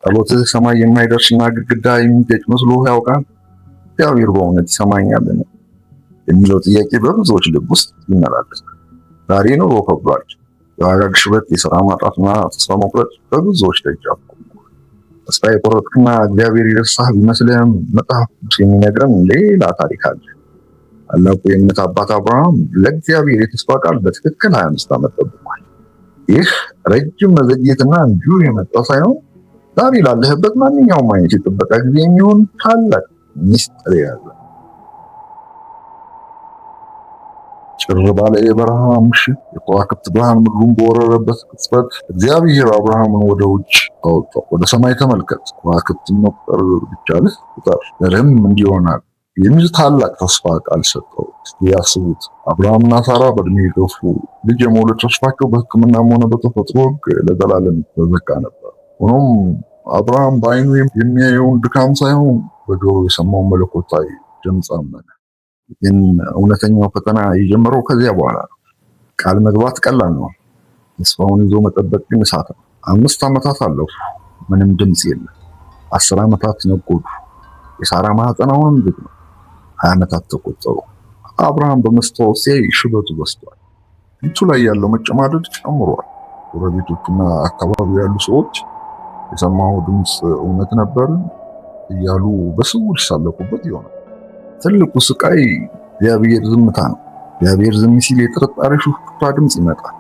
ጸሎትህ ሰማይ የማይደርስና ግድግዳ የሚገጭ መስሎ ያውቃል? እግዚአብሔር በእውነት ይሰማኛልን የሚለው ጥያቄ በብዙዎች ልብ ውስጥ ይመላለሳል። ዛሬ ኑሮ ከብዷል። የዋጋ ግሽበት፣ የሥራ ማጣትና ተስፋ መቁረጥ በብዙዎች ደጃፍ ቆሟል። ተስፋ የቆረጥክና እግዚአብሔር የረሳህ ቢመስልህም መጽሐፍ ቅዱስ የሚነግረን ሌላ ታሪክ አለ። ታላቁ የእምነት አባት አብርሃም ለእግዚአብሔር የተስፋ ቃል በትክክል 25 ዓመት ጠብቋል። ይህ ረጅም መዘግየትና እንዲሁ የመጣ ሳይሆን ዛሬ ላለህበት ማንኛውም አይነት የጥበቃ ጊዜ የሚሆን ታላቅ ሚስጥር የያዘ። ጭር ባለ የበረሃ ምሽት የከዋክብት ብርሃን ምድሩን በወረረበት ቅጽበት እግዚአብሔር አብርሃምን ወደ ውጭ አወጣው። ወደ ሰማይ ተመልከት፣ ከዋክብትን መቁጠር ቢቻልህ ቁጠር፣ ዘርህም እንዲህ ይሆናል የሚል ታላቅ ተስፋ ቃል ሰጠው። ያስቡት፣ አብርሃምና ሳራ በእድሜ የገፉ፣ ልጅ የመውለድ ተስፋቸው በሕክምናም ሆነ በተፈጥሮ ሕግ ለዘላለም ተዘጋ ነበር። ሆኖም አብርሃም በዓይኑ የሚያየውን ድካም ሳይሆን በጆሮ የሰማውን መለኮታዊ ድምፅ አመነ። ግን እውነተኛው ፈተና የጀመረው ከዚያ በኋላ ነው። ቃል መግባት ቀላል ነው፣ ተስፋውን ይዞ መጠበቅ ግን እሳት ነው። 5 ዓመታት አለፉ፣ ምንም ድምፅ የለም። 10 ዓመታት ነጎዱ፣ የሳራ ማህፀን አሁንም ዝግ ነው። 20 ዓመታት ተቆጠሩ። አብርሃም በመስታወት ሲያይ ሽበቱ በስቷል። ፊቱ ላይ ያለው መጨማደድ ጨምሯል። ጎረቤቶቹና አካባቢው ያሉ ሰዎች የሰማው ድምፅ እውነት ነበር እያሉ በስውር ይሳለቁበት ይሆናል። ትልቁ ስቃይ እግዚአብሔር ዝምታ ነው። እግዚአብሔር ዝም ሲል የጥርጣሬ ሹክሹክታ ድምፅ ይመጣል።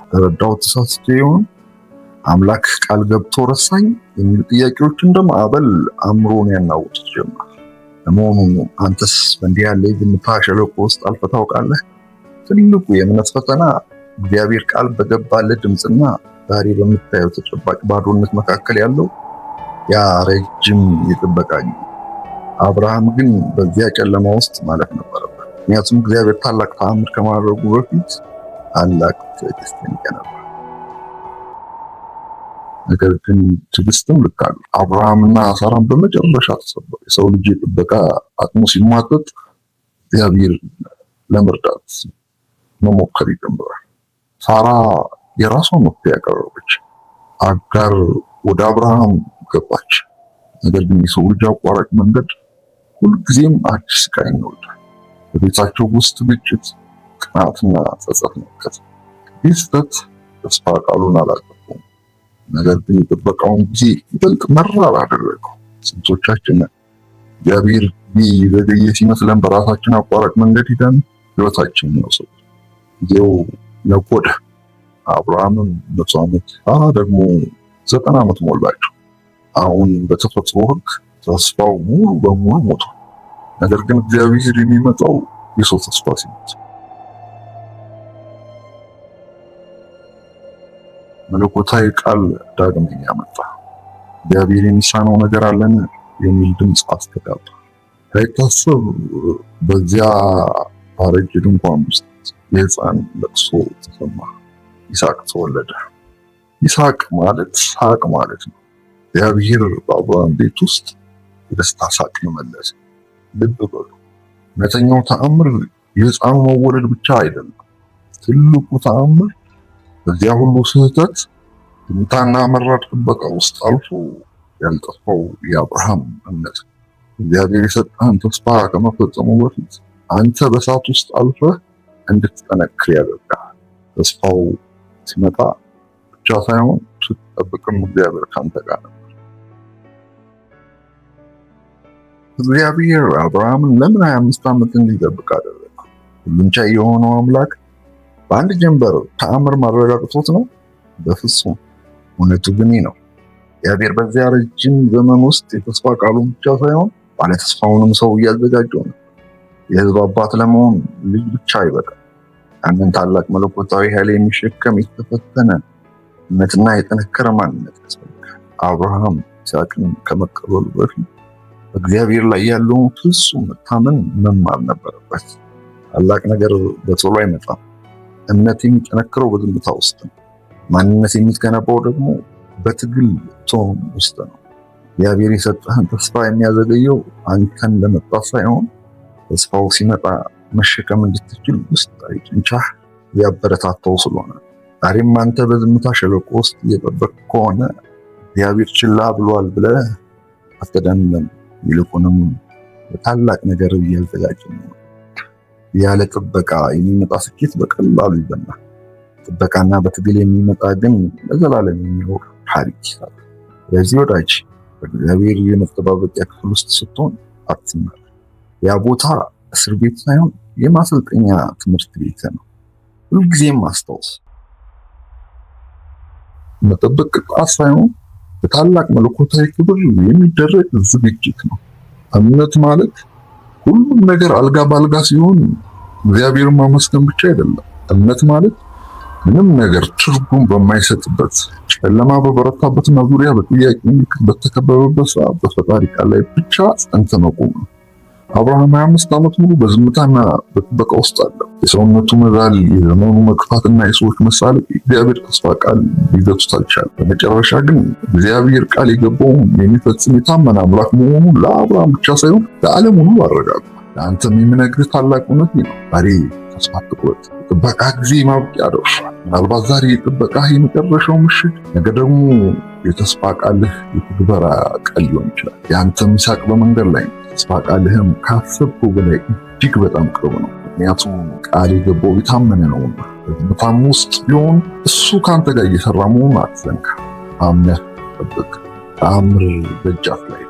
ተረዳው፣ ተሳስቼ ይሆን? አምላክ ቃል ገብቶ ረሳኝ የሚሉ ጥያቄዎች እንደ ማዕበል አእምሮን ያናውጡት ጀመር። ለመሆኑ አንተስ በእንዲህ ያለ የዝምታ ሸለቆ ውስጥ አልፈህ ታውቃለህ? ትልቁ የእምነት ፈተና እግዚአብሔር ቃል በገባለት ድምፅና ዛሬ በምታየው ተጨባጭ ባዶነት መካከል ያለው ያ ረጅም የጥበቃ ጊዜ። አብርሃም ግን በዚያ ጨለማ ውስጥ ማለፍ ነበረበት። ምክንያቱም እግዚአብሔር ታላቅ ተአምር ከማድረጉ በፊት ታላቅ ትዕግስትን ነበር። ነገር ግን ትዕግስትም ልክ አለው። አብርሃምና ሳራም በመጨረሻ ተሰበሩ። የሰው ልጅ የጥበቃ አቅሙ ሲሟጠጥ እግዚአብሔር ለመርዳት መሞከር ይጀምራል። ሳራ የራሷን መፍትሄ ያቀረበች፣ አጋር ወደ አብርሃም ገባች። ነገር ግን የሰው ልጅ አቋራጭ መንገድ ሁልጊዜም አዲስ ስቃይ ይወልዳል። በቤታቸው ውስጥ ግጭት፣ ቅናትና ጸጸት ነከሰ። ይህ ስህተት ተስፋ ቃሉን አላጠፋም፣ ነገር ግን የጥበቃውን ጊዜ ይበልጥ መራር አደረገው። ስንቶቻችን እግዚአብሔር ዘገየ ሲመስለን በራሳችን አቋራጭ መንገድ ሂደን ሕይወታችንን ነው ጊዜው ነጎደ። አብርሃምም 100 ዓመት፣ ሳራ ደግሞ 90 ዓመት ሞላቸው። አሁን በተፈጥሮ ሕግ ተስፋው ሙሉ በሙሉ ሞቷል። ነገር ግን እግዚአብሔር የሚመጣው የሰው ተስፋ ሲሞት፣ መለኮታዊ ቃል ዳግመኛ መጣ። እግዚአብሔር የሚሳነው ነገር አለን የሚል ድምፅ አስተጋባ። ሳይታሰብ በዚያ ባረጀ ድንኳን ውስጥ የሕፃን ለቅሶ ተሰማ። ይስሐቅ ተወለደ። ይስሐቅ ማለት ሳቅ ማለት ነው። እግዚአብሔር በአብርሃም ቤት ውስጥ የደስታ ሳቅ መለሰ። ልብ በሉ፣ እውነተኛው ተአምር የሕፃኑ መወለድ ብቻ አይደለም። ትልቁ ተአምር በዚያ ሁሉ ስህተት፣ ዝምታና መራር ጥበቃ ውስጥ አልፎ ያልጠፋው የአብርሃም እምነት። እግዚአብሔር የሰጠህን ተስፋ ከመፈጸሙ በፊት አንተ በእሳት ውስጥ አልፈህ እንድትጠነክር ያደርጋል። ተስፋው ሲመጣ ብቻ ሳይሆን ስትጠብቅም እግዚአብሔር ካንተ ጋር ነበር። እግዚአብሔር አብርሃምን ለምን 25 ዓመት እንዲጠብቅ አደረገው? ሁሉን ቻይ የሆነው አምላክ በአንድ ጀንበር ተአምር ማረጋግጦት ነው? በፍጹም። እውነቱ ግን ነው። እግዚአብሔር በዚያ ረጅም ዘመን ውስጥ የተስፋ ቃሉን ብቻ ሳይሆን ባለተስፋውንም ሰው እያዘጋጀው ነው። የሕዝብ አባት ለመሆን ልጅ ብቻ አይበቃም። ያንን ታላቅ መለኮታዊ ኃይል የሚሸከም የተፈተነ እምነትና የጠነከረ ማንነት ያስፈልጋል። አብርሃም ይስሐቅን ከመቀበሉ በፊት በእግዚአብሔር ላይ ያለውን ፍጹም መታመን መማር ነበረበት። ታላቅ ነገር በቶሎ አይመጣም። እምነት የሚጠነክረው በዝምታ ውስጥ ነው። ማንነት የሚገነባው ደግሞ በትግል ቶን ውስጥ ነው። እግዚአብሔር የሰጠህን ተስፋ የሚያዘገየው አንተን ለመጣት ሳይሆን ተስፋው ሲመጣ መሸከም እንድትችል ውስጣዊ ጡንቻህ ያበረታታው ስለሆነ። ዛሬም አንተ በዝምታ ሸለቆ ውስጥ እየጠበቅ ከሆነ እግዚአብሔር ችላ ብሏል ብለህ አትደምም። ይልቁንም በታላቅ ነገር እያዘጋጀ ነው። ያለ ጥበቃ የሚመጣ ስኬት በቀላሉ ይበናል። ጥበቃና በትግል የሚመጣ ግን ለዘላለም የሚኖር ታሪክ ይሰራል። ለዚህ ወዳጅ በእግዚአብሔር የመጠባበቂያ ክፍል ውስጥ ስትሆን አትማር። ያ ቦታ እስር ቤት ሳይሆን የማሰልጠኛ ትምህርት ቤት ነው። ሁልጊዜም አስታውስ፣ መጠበቅ ቅጣት ሳይሆን በታላቅ መለኮታዊ ክብር የሚደረግ ዝግጅት ነው። እምነት ማለት ሁሉም ነገር አልጋ ባልጋ ሲሆን እግዚአብሔርን ማመስገን ብቻ አይደለም። እምነት ማለት ምንም ነገር ትርጉም በማይሰጥበት ጨለማ በበረታበትና ዙሪያ በጥያቄ ምልክት በተከበበበት ሰዓት በፈጣሪ ቃል ላይ ብቻ ጸንተ መቆም ነው። አብርሃም 25 ዓመት ሙሉ በዝምታና በጥበቃ ውስጥ አለ። የሰውነቱ መዛል፣ የዘመኑ መግፋትና የሰዎች መሳለቅ የእግዚአብሔር ተስፋ ቃል ሊገቱት አልቻለም። በመጨረሻ ግን እግዚአብሔር ቃል የገባውን የሚፈጽም የታመነ አምላክ መሆኑን ለአብርሃም ብቻ ሳይሆን ለዓለም ሁሉ አረጋግጧል። ለአንተም የምነግርህ ታላቅ እውነት ነው። ዛሬ ተስፋ አትቁረጥ። የጥበቃ ጊዜ ማብቂያ ደርሷል። ምናልባት ዛሬ የጥበቃ የመጨረሻው ምሽት፣ ነገ ደግሞ የተስፋ ቃልህ የትግበራ ቃል ሊሆን ይችላል። የአንተም ይሳቅ በመንገድ ላይ ነው። ተስፋ ቃልህም ካሰብከው በላይ እጅግ በጣም ቅርብ ነው። ምክንያቱም ቃል የገባው የታመነ ነውና። በዝምታም ውስጥ ቢሆን እሱ ከአንተ ጋር እየሰራ መሆኑን አትዘንጋ። አምነህ ጠብቅ። ተአምር በእጃፍ ላይ